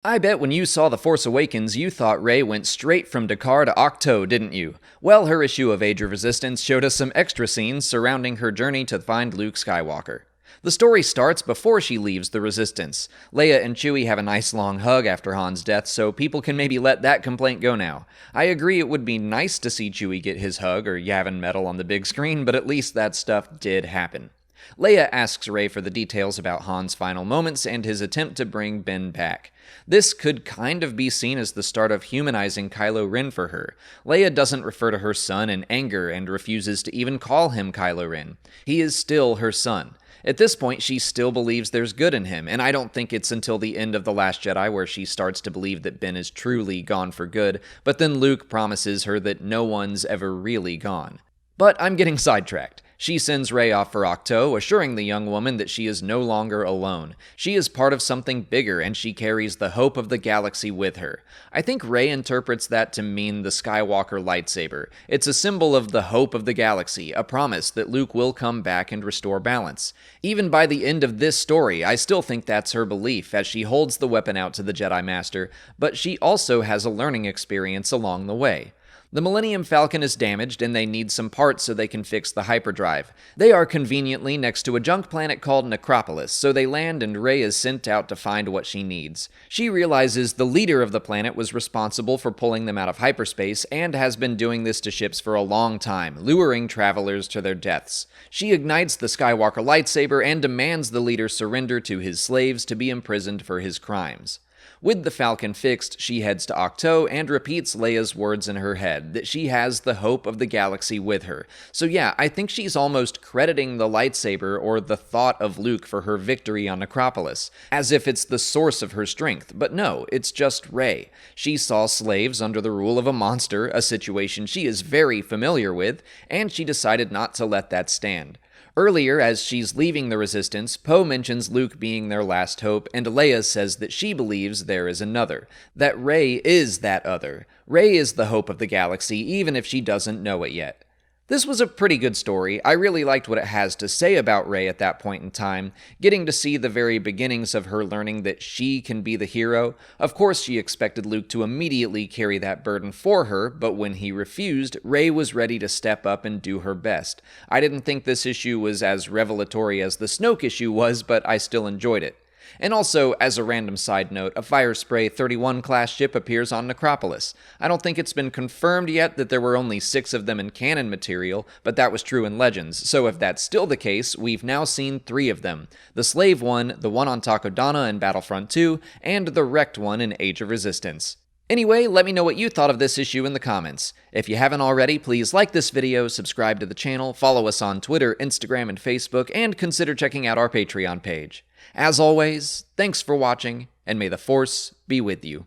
I bet when you saw The Force Awakens, you thought Rey went straight from Dakar to Ahch-To, didn't you? Well, her issue of Age of Resistance showed us some extra scenes surrounding her journey to find Luke Skywalker. The story starts before she leaves the Resistance. Leia and Chewie have a nice long hug after Han's death, so people can maybe let that complaint go now. I agree it would be nice to see Chewie get his hug or Yavin medal on the big screen, but at least that stuff did happen. Leia asks Rey for the details about Han's final moments and his attempt to bring Ben back. This could kind of be seen as the start of humanizing Kylo Ren for her. Leia doesn't refer to her son in anger and refuses to even call him Kylo Ren. He is still her son. At this point, she still believes there's good in him, and I don't think it's until the end of The Last Jedi where she starts to believe that Ben is truly gone for good, but then Luke promises her that no one's ever really gone. But I'm getting sidetracked. She sends Rey off for Ahch-To, assuring the young woman that she is no longer alone. She is part of something bigger, and she carries the hope of the galaxy with her. I think Rey interprets that to mean the Skywalker lightsaber. It's a symbol of the hope of the galaxy, a promise that Luke will come back and restore balance. Even by the end of this story, I still think that's her belief, as she holds the weapon out to the Jedi Master, but she also has a learning experience along the way. The Millennium Falcon is damaged and they need some parts so they can fix the hyperdrive. They are conveniently next to a junk planet called Necropolis, so they land and Rey is sent out to find what she needs. She realizes the leader of the planet was responsible for pulling them out of hyperspace and has been doing this to ships for a long time, luring travelers to their deaths. She ignites the Skywalker lightsaber and demands the leader surrender to his slaves to be imprisoned for his crimes. With the Falcon fixed, she heads to Ahch-To and repeats Leia's words in her head, that she has the hope of the galaxy with her. So yeah, I think she's almost crediting the lightsaber or the thought of Luke for her victory on Necropolis, as if it's the source of her strength. But no, it's just Rey. She saw slaves under the rule of a monster, a situation she is very familiar with, and she decided not to let that stand. Earlier, as she's leaving the Resistance, Poe mentions Luke being their last hope, and Leia says that she believes there is another. That Rey is that other. Rey is the hope of the galaxy, even if she doesn't know it yet. This was a pretty good story. I really liked what it has to say about Rey at that point in time, getting to see the very beginnings of her learning that she can be the hero. Of course, she expected Luke to immediately carry that burden for her, but when he refused, Rey was ready to step up and do her best. I didn't think this issue was as revelatory as the Snoke issue was, but I still enjoyed it. And also, as a random side note, a Firespray 31 class ship appears on Necropolis. I don't think it's been confirmed yet that there were only 6 of them in canon material, but that was true in Legends, so if that's still the case, we've now seen 3 of them. The Slave one, the one on Takodana in Battlefront 2, and the wrecked one in Age of Resistance. Anyway, let me know what you thought of this issue in the comments. If you haven't already, please like this video, subscribe to the channel, follow us on Twitter, Instagram, and Facebook, and consider checking out our Patreon page. As always, thanks for watching, and may the Force be with you.